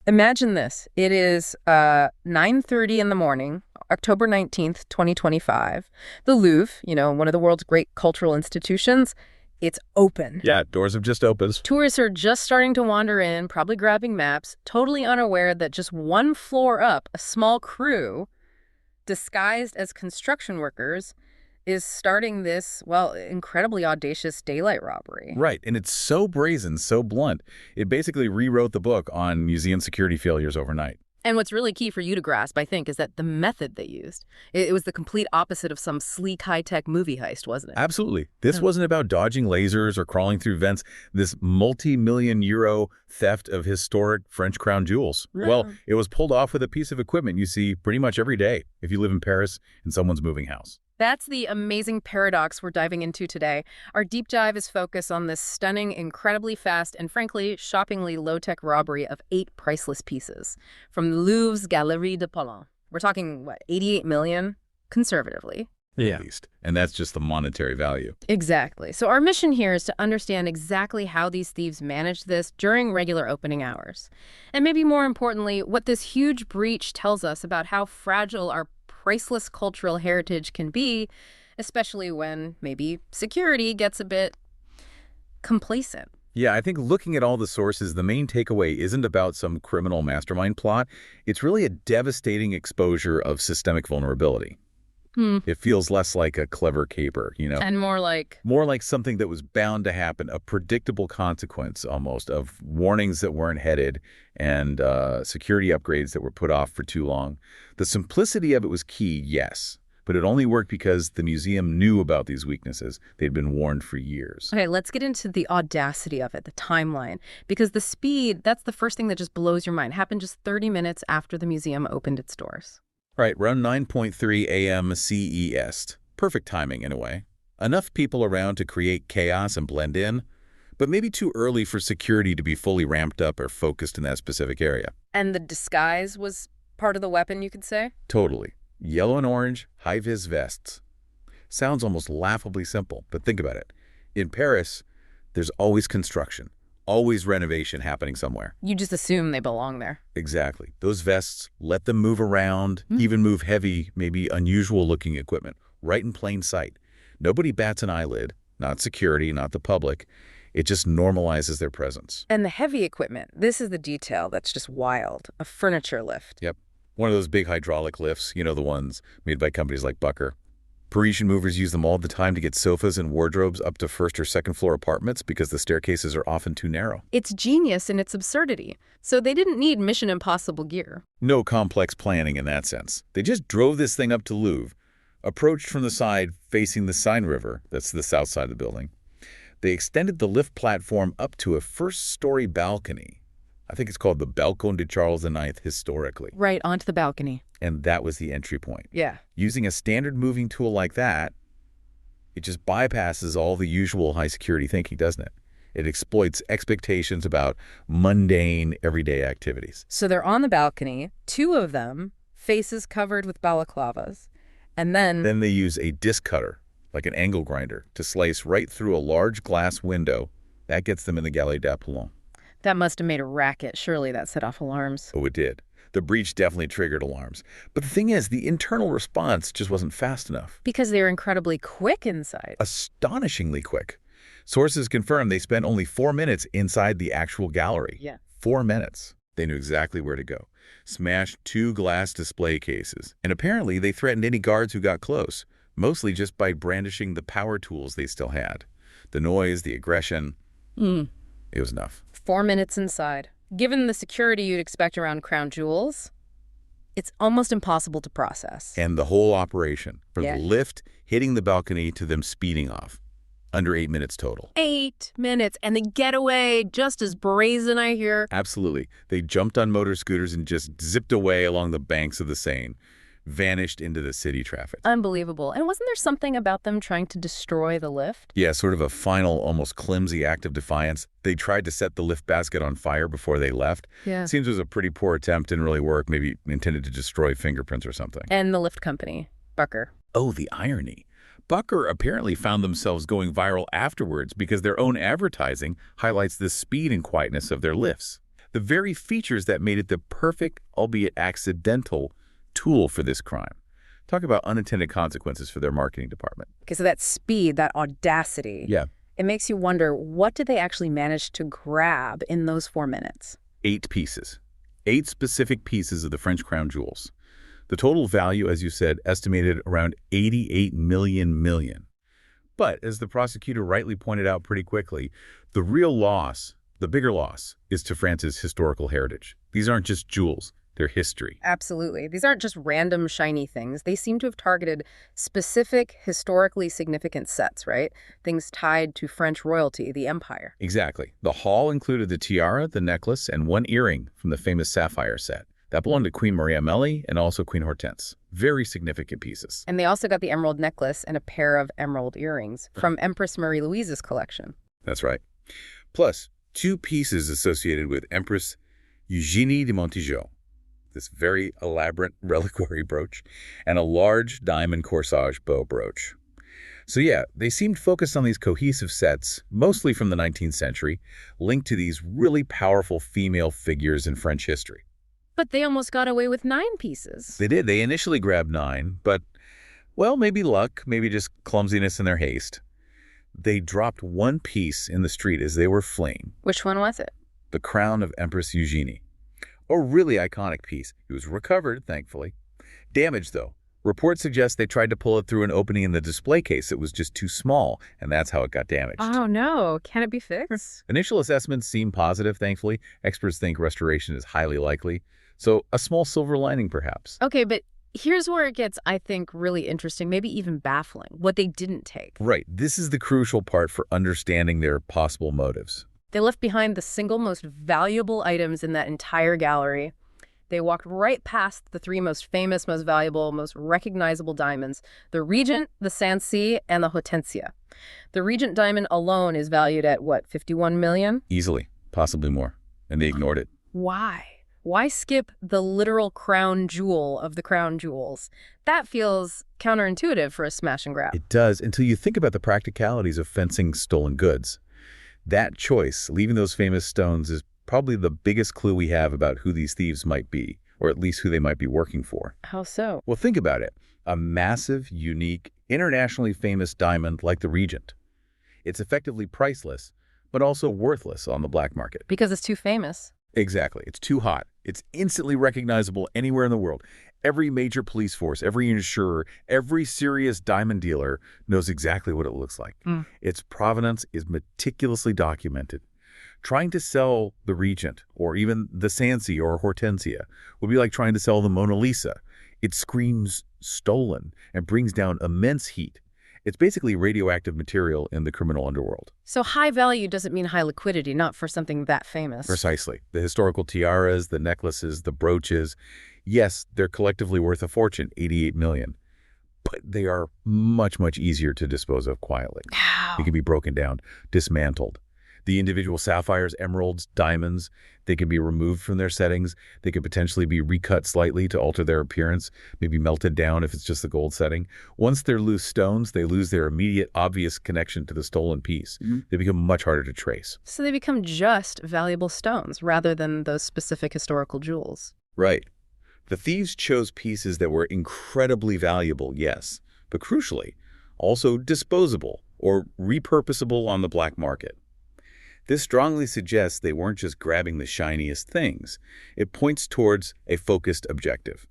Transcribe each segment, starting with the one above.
Imagine this. It is 9:30 in the morning, October 19th, 2025. The Louvre, one of the world's great cultural institutions, it's open. Yeah, doors have just opened. Tourists are just starting to wander in, probably grabbing maps, totally unaware that just one floor up, a small crew, disguised as construction workers, is starting this, well, incredibly audacious daylight robbery. Right, and it's so brazen, so blunt. It basically rewrote the book on museum security failures overnight. And what's really key for you to grasp, I think, is that the method they used, it was the complete opposite of some sleek, high-tech movie heist, wasn't it? Absolutely. This wasn't about dodging lasers or crawling through vents. This multi-million euro theft of historic French crown jewels. Yeah. Well, it was pulled off with a piece of equipment you see pretty much every day if you live in Paris in someone's moving house. That's the amazing paradox we're diving into today. Our deep dive is focused on this stunning, incredibly fast, and frankly, shockingly low-tech robbery of 8 priceless pieces from the Louvre's Galerie de Paulin. We're talking, what, 88 million, conservatively? Yeah. At least. And that's just the monetary value. Exactly. So our mission here is to understand exactly how these thieves managed this during regular opening hours. And maybe more importantly, what this huge breach tells us about how fragile our priceless cultural heritage can be, especially when maybe security gets a bit complacent. Yeah, I think looking at all the sources, the main takeaway isn't about some criminal mastermind plot. It's really a devastating exposure of systemic vulnerability. It feels less like a clever caper, And more like... More like something that was bound to happen, a predictable consequence almost of warnings that weren't headed and security upgrades that were put off for too long. The simplicity of it was key, yes, but it only worked because the museum knew about these weaknesses. They'd been warned for years. Okay, let's get into the audacity of it, the timeline, because the speed, that's the first thing that just blows your mind. Happened just 30 minutes after the museum opened its doors. Right, around 9:3 a.m. CEST. Perfect timing, in a way. Enough people around to create chaos and blend in, but maybe too early for security to be fully ramped up or focused in that specific area. And the disguise was part of the weapon, you could say? Totally. Yellow and orange, high-vis vests. Sounds almost laughably simple, but think about it. In Paris, there's always construction. Always renovation happening somewhere. You just assume they belong there. Exactly. Those vests, let them move around, even move heavy, maybe unusual-looking equipment, right in plain sight. Nobody bats an eyelid, not security, not the public. It just normalizes their presence. And the heavy equipment, this is the detail that's just wild. A furniture lift. Yep. One of those big hydraulic lifts, the ones made by companies like Bucker. Parisian movers use them all the time to get sofas and wardrobes up to first or second floor apartments because the staircases are often too narrow. It's genius in its absurdity. So they didn't need Mission Impossible gear. No complex planning in that sense. They just drove this thing up to Louvre, approached from the side facing the Seine River, that's the south side of the building. They extended the lift platform up to a first-story balcony. I think it's called the Balcon de Charles IX historically. Right, onto the balcony. And that was the entry point. Yeah. Using a standard moving tool like that, it just bypasses all the usual high-security thinking, doesn't it? It exploits expectations about mundane, everyday activities. So they're on the balcony, 2 of them, faces covered with balaclavas, and then they use a disc cutter, like an angle grinder, to slice right through a large glass window. That gets them in the Galerie de Paulin. That must have made a racket. Surely that set off alarms. Oh, it did. The breach definitely triggered alarms. But the thing is, the internal response just wasn't fast enough. Because they were incredibly quick inside. Astonishingly quick. Sources confirm they spent only 4 minutes inside the actual gallery. Yeah. 4 minutes. They knew exactly where to go. Smashed 2 glass display cases. And apparently they threatened any guards who got close, mostly just by brandishing the power tools they still had. The noise, the aggression, it was enough. 4 minutes inside. Given the security you'd expect around crown jewels, it's almost impossible to process. And the whole operation, from the lift hitting the balcony to them speeding off, under 8 minutes total. 8 minutes, and the getaway just as brazen, I hear. Absolutely. They jumped on motor scooters and just zipped away along the banks of the Seine, vanished into the city traffic. Unbelievable. And wasn't there something about them trying to destroy the lift? Yeah, sort of a final, almost clumsy act of defiance. They tried to set the lift basket on fire before they left. Yeah. Seems it was a pretty poor attempt, didn't really work, maybe intended to destroy fingerprints or something. And the lift company, Bucker. Oh, the irony. Bucker apparently found themselves going viral afterwards because their own advertising highlights the speed and quietness of their lifts. The very features that made it the perfect, albeit accidental, tool for this crime. Talk about unintended consequences for their marketing department. Okay, so that speed, that audacity, Yeah. it makes you wonder, what did they actually manage to grab in those 4 minutes? 8 pieces. 8 specific pieces of the French crown jewels. The total value, as you said, estimated around 88 million. But, as the prosecutor rightly pointed out pretty quickly, the real loss, the bigger loss, is to France's historical heritage. These aren't just jewels. Their history. Absolutely. These aren't just random shiny things. They seem to have targeted specific, historically significant sets, right? Things tied to French royalty, the empire. Exactly. The haul included the tiara, the necklace, and 1 earring from the famous sapphire set. That belonged to Queen Marie Amélie and also Queen Hortense. Very significant pieces. And they also got the emerald necklace and a pair of emerald earrings from Empress Marie Louise's collection. That's right. Plus, 2 pieces associated with Empress Eugénie de Montijo, this very elaborate reliquary brooch, and a large diamond corsage bow brooch. So yeah, they seemed focused on these cohesive sets, mostly from the 19th century, linked to these really powerful female figures in French history. But they almost got away with 9 pieces. They did. They initially grabbed 9, but, well, maybe luck, maybe just clumsiness in their haste. They dropped 1 piece in the street as they were fleeing. Which one was it? The crown of Empress Eugénie. A really iconic piece. It was recovered, thankfully. Damaged, though. Reports suggest they tried to pull it through an opening in the display case that was just too small, and that's how it got damaged. Oh, no. Can it be fixed? Initial assessments seem positive, thankfully. Experts think restoration is highly likely. So a small silver lining, perhaps. Okay, but here's where it gets, I think, really interesting, maybe even baffling, what they didn't take. Right. This is the crucial part for understanding their possible motives. They left behind the single most valuable items in that entire gallery. They walked right past the 3 most famous, most valuable, most recognizable diamonds, the Regent, the Sancy, and the Hortensia. The Regent diamond alone is valued at, what, 51 million? Easily. Possibly more. And they ignored it. Why? Why skip the literal crown jewel of the crown jewels? That feels counterintuitive for a smash and grab. It does, until you think about the practicalities of fencing stolen goods. That choice, leaving those famous stones, is probably the biggest clue we have about who these thieves might be, or at least who they might be working for. How so? Well, think about it. A massive, unique, internationally famous diamond like the Regent. It's effectively priceless, but also worthless on the black market. Because it's too famous. Exactly. It's too hot. It's instantly recognizable anywhere in the world. Every major police force, every insurer, every serious diamond dealer knows exactly what it looks like. Its provenance is meticulously documented. Trying to sell the Regent, or even the Sancy or Hortensia, would be like trying to sell the Mona Lisa. It screams stolen and brings down immense heat. It's basically radioactive material in the criminal underworld. So high value doesn't mean high liquidity, not for something that famous. Precisely. The historical tiaras, the necklaces, the brooches, yes, they're collectively worth a fortune, 88 million. But they are much, much easier to dispose of quietly. How? They can be broken down, dismantled. The individual sapphires, emeralds, diamonds, they can be removed from their settings. They could potentially be recut slightly to alter their appearance, maybe melted down if it's just the gold setting. Once they're loose stones, they lose their immediate, obvious connection to the stolen piece. They become much harder to trace. So they become just valuable stones rather than those specific historical jewels. Right. The thieves chose pieces that were incredibly valuable, yes, but crucially, also disposable or repurposable on the black market. This strongly suggests they weren't just grabbing the shiniest things. It points towards a focused objective.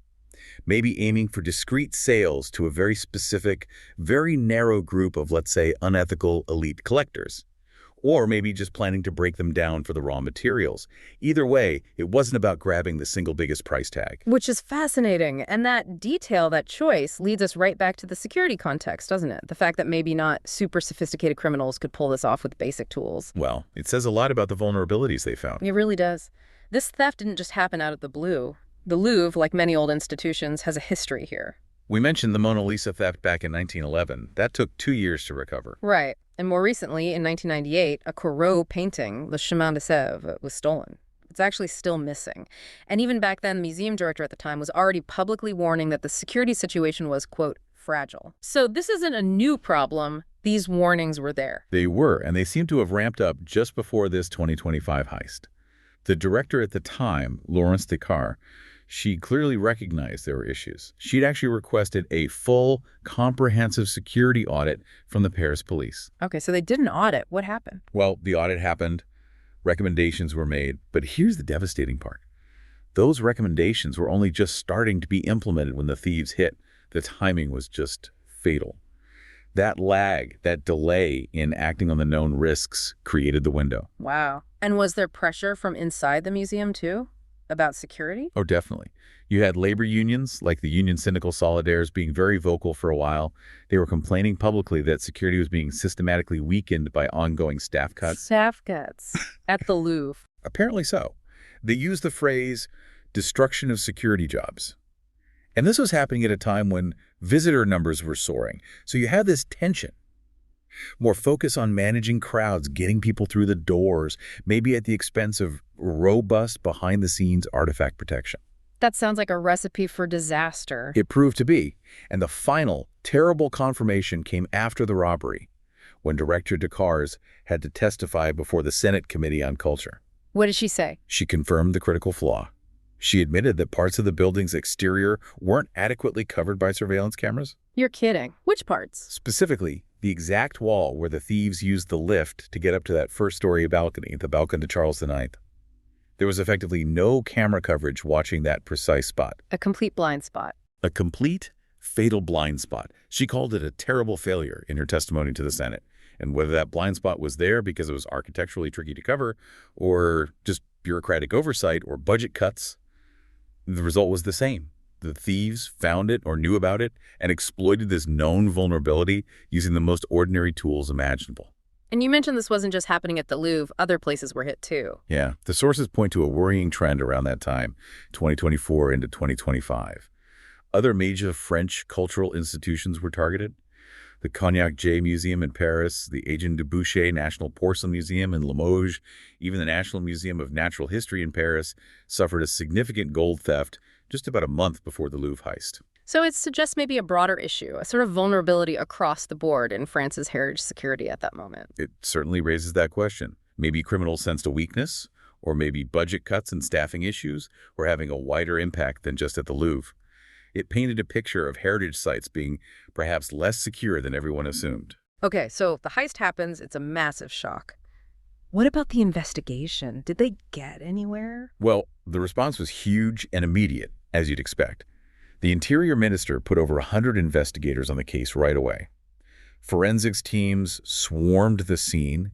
Maybe aiming for discrete sales to a very specific, very narrow group of, let's say, unethical elite collectors. Or maybe just planning to break them down for the raw materials. Either way, it wasn't about grabbing the single biggest price tag. Which is fascinating. And that detail, that choice, leads us right back to the security context, doesn't it? The fact that maybe not super sophisticated criminals could pull this off with basic tools. Well, it says a lot about the vulnerabilities they found. It really does. This theft didn't just happen out of the blue. The Louvre, like many old institutions, has a history here. We mentioned the Mona Lisa theft back in 1911. That took 2 years to recover. Right. And more recently, in 1998, a Corot painting, Le Chemin de Sèvres, was stolen. It's actually still missing. And even back then, the museum director at the time was already publicly warning that the security situation was, quote, fragile. So this isn't a new problem. These warnings were there. They were, and they seem to have ramped up just before this 2025 heist. The director at the time, Laurence Descartes, she clearly recognized there were issues. She'd actually requested a full, comprehensive security audit from the Paris police. Okay, so they did an audit. What happened? Well, the audit happened, recommendations were made, but here's the devastating part. Those recommendations were only just starting to be implemented when the thieves hit. The timing was just fatal. That lag, that delay in acting on the known risks created the window. Wow. And was there pressure from inside the museum, too, about security? Oh, definitely. You had labor unions, like the Union Syndical Solidaires, being very vocal for a while. They were complaining publicly that security was being systematically weakened by ongoing staff cuts. Staff cuts at the Louvre. Apparently so. They used the phrase, destruction of security jobs. And this was happening at a time when visitor numbers were soaring. So you had this tension. More focus on managing crowds, getting people through the doors, maybe at the expense of robust behind-the-scenes artifact protection. That sounds like a recipe for disaster. It proved to be. And the final, terrible confirmation came after the robbery, when Director Descartes had to testify before the Senate Committee on Culture. What did she say? She confirmed the critical flaw. She admitted that parts of the building's exterior weren't adequately covered by surveillance cameras. You're kidding. Which parts? Specifically, the exact wall where the thieves used the lift to get up to that first-story balcony, the balcony to Charles IX. There was effectively no camera coverage watching that precise spot. A complete blind spot. A complete, fatal blind spot. She called it a terrible failure in her testimony to the Senate. And whether that blind spot was there because it was architecturally tricky to cover, or just bureaucratic oversight or budget cuts, the result was the same. The thieves found it or knew about it and exploited this known vulnerability using the most ordinary tools imaginable. And you mentioned this wasn't just happening at the Louvre. Other places were hit, too. Yeah, the sources point to a worrying trend around that time, 2024 into 2025. Other major French cultural institutions were targeted. The Cognac J Museum in Paris, the Agent de Boucher National Porcelain Museum in Limoges, even the National Museum of Natural History in Paris suffered a significant gold theft just about a month before the Louvre heist. So it suggests maybe a broader issue, a sort of vulnerability across the board in France's heritage security at that moment. It certainly raises that question. Maybe criminals sensed a weakness, or maybe budget cuts and staffing issues were having a wider impact than just at the Louvre. It painted a picture of heritage sites being perhaps less secure than everyone assumed. Okay, so the heist happens. It's a massive shock. What about the investigation? Did they get anywhere? Well, the response was huge and immediate, as you'd expect. The Interior Minister put over 100 investigators on the case right away. Forensics teams swarmed the scene.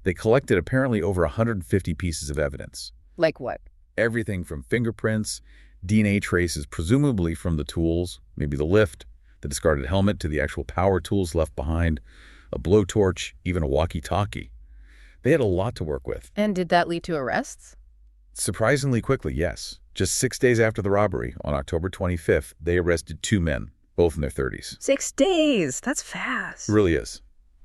They collected apparently over 150 pieces of evidence. Like what? Everything from fingerprints, DNA traces, presumably from the tools, maybe the lift, the discarded helmet, to the actual power tools left behind, a blowtorch, even a walkie-talkie. They had a lot to work with. And did that lead to arrests? Surprisingly quickly, yes. Just 6 days after the robbery, on October 25th, they arrested 2 men, both in their 30s. 6 days? That's fast. It really is.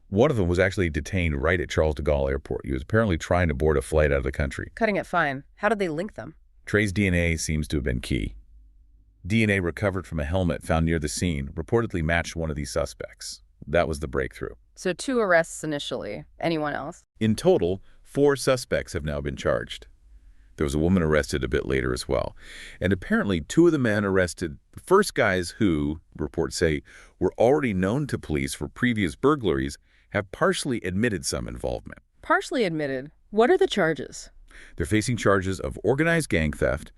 One of them was actually detained right at Charles de Gaulle Airport. He was apparently trying to board a flight out of the country. Cutting it fine. How did they link them? Trey's DNA seems to have been key. DNA recovered from a helmet found near the scene reportedly matched one of these suspects. That was the breakthrough. So 2 arrests initially. Anyone else? In total, 4 suspects have now been charged. There was a woman arrested a bit later as well. And apparently 2 of the men arrested, the first guys who, reports say, were already known to police for previous burglaries, have partially admitted some involvement. Partially admitted. What are the charges? They're facing charges of organized gang theft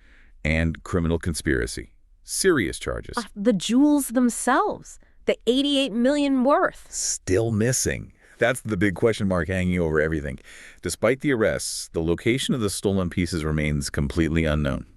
and criminal conspiracy. Serious charges. The jewels themselves. The $88 million worth. Still missing. That's the big question mark hanging over everything. Despite the arrests, the location of the stolen pieces remains completely unknown.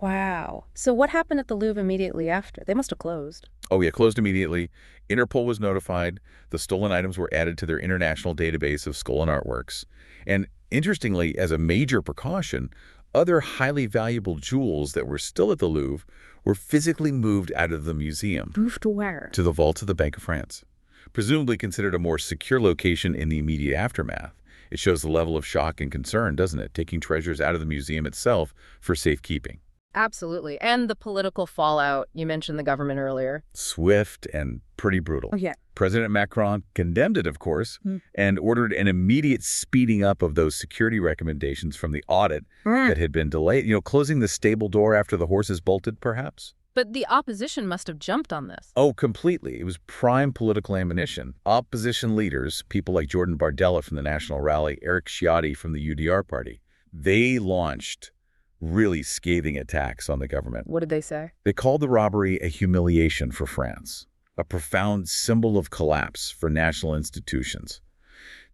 Wow. So what happened at the Louvre immediately after? They must have closed. Oh, yeah, closed immediately. Interpol was notified. The stolen items were added to their international database of stolen artworks. And interestingly, as a major precaution, other highly valuable jewels that were still at the Louvre were physically moved out of the museum. Moved to where? To the vaults of the Bank of France. Presumably considered a more secure location in the immediate aftermath. It shows the level of shock and concern, doesn't it? Taking treasures out of the museum itself for safekeeping. Absolutely. And the political fallout, you mentioned the government earlier. Swift and pretty brutal. Oh, yeah. President Macron condemned it, of course, and ordered an immediate speeding up of those security recommendations from the audit that had been delayed. Closing the stable door after the horses bolted, perhaps? But the opposition must have jumped on this. Oh, completely. It was prime political ammunition. Opposition leaders, people like Jordan Bardella from the National Rally, Eric Ciotti from the UDR party, they launched really scathing attacks on the government. What did they say? They called the robbery a humiliation for France, a profound symbol of collapse for national institutions.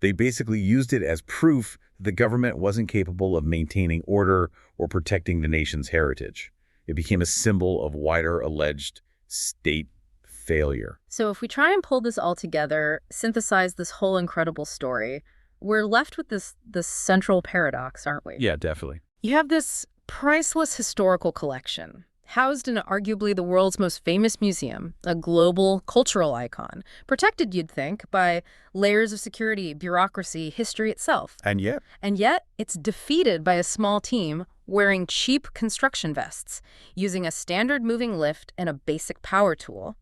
They basically used it as proof that the government wasn't capable of maintaining order or protecting the nation's heritage. It became a symbol of wider alleged state failure. So if we try and pull this all together, synthesize this whole incredible story, we're left with this central paradox, aren't we? Yeah, definitely. You have this priceless historical collection, housed in arguably the world's most famous museum, a global cultural icon, protected, you'd think, by layers of security, bureaucracy, history itself. And yet, it's defeated by a small team wearing cheap construction vests, using a standard moving lift and a basic power tool.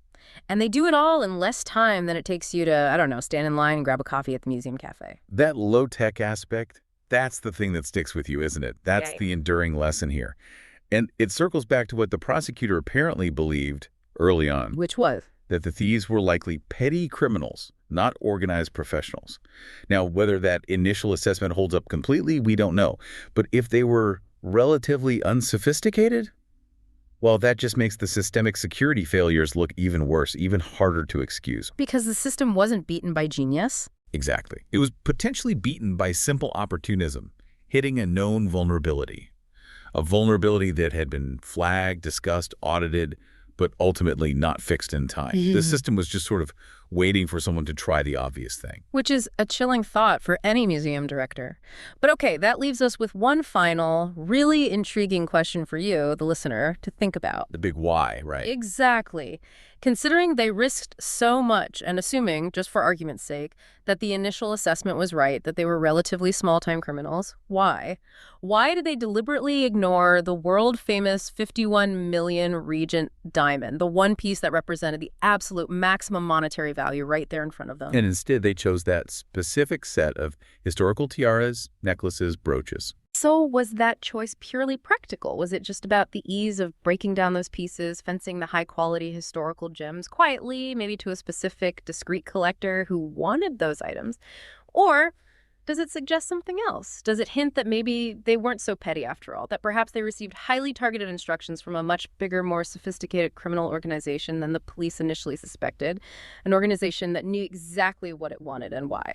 And they do it all in less time than it takes you to, I don't know, stand in line and grab a coffee at the museum cafe. that low-tech aspect, that's the thing that sticks with you, isn't it? That's Right. the enduring lesson here. And it circles back to what the prosecutor apparently believed early on, Which was? that the thieves were likely petty criminals, not organized professionals. Now, whether that initial assessment holds up completely, we don't know. But if they were relatively unsophisticated, well, that just makes the systemic security failures look even worse, even harder to excuse. Because the system wasn't beaten by genius. Exactly. It was potentially beaten by simple opportunism, hitting a known vulnerability. A vulnerability that had been flagged, discussed, audited, but ultimately not fixed in time. The system was just sort of waiting for someone to try the obvious thing. Which is a chilling thought for any museum director. But okay, that leaves us with one final, really intriguing question for you, the listener, to think about. The big why, right? Exactly. Considering they risked so much and assuming, just for argument's sake, that the initial assessment was right, that they were relatively small-time criminals, why? Why did they deliberately ignore the world-famous 51 million Regent diamond, the one piece that represented the absolute maximum monetary value right there in front of them? And instead, they chose that specific set of historical tiaras, necklaces, brooches. So was that choice purely practical? Was it just about the ease of breaking down those pieces, fencing the high-quality historical gems quietly, maybe to a specific, discreet collector who wanted those items? Or does it suggest something else? Does it hint that maybe they weren't so petty after all, that perhaps they received highly targeted instructions from a much bigger, more sophisticated criminal organization than the police initially suspected, an organization that knew exactly what it wanted and why?